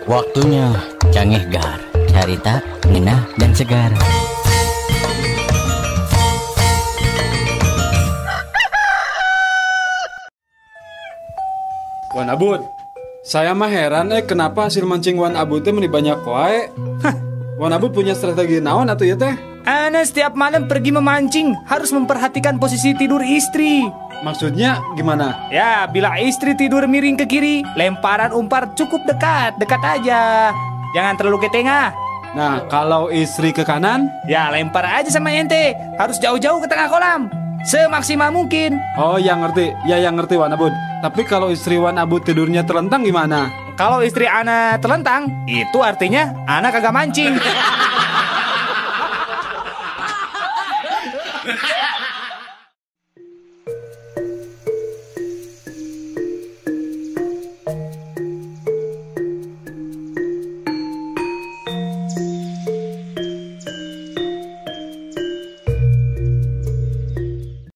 Waktunya Cangeh Gar, carita, ngenah, dan segar. Wan Abut, saya mah heran kenapa hasil mancing Wan Abut teh meni banyak wae. Wan Abut punya strategi naon atuh ya teh? Ana setiap malam pergi memancing harus memperhatikan posisi tidur istri. Maksudnya gimana? Ya, bila istri tidur miring ke kiri, lemparan umpan cukup dekat aja. Jangan terlalu ke tengah. Nah, kalau istri ke kanan? Ya, lempar aja sama ente. Harus jauh-jauh ke tengah kolam. Semaksimal mungkin. Oh, yang ngerti. Ya, yang ngerti Wan Abut. Tapi kalau istri Wan Abut tidurnya terlentang gimana? Kalau istri Ana terlentang, itu artinya Ana kagak mancing.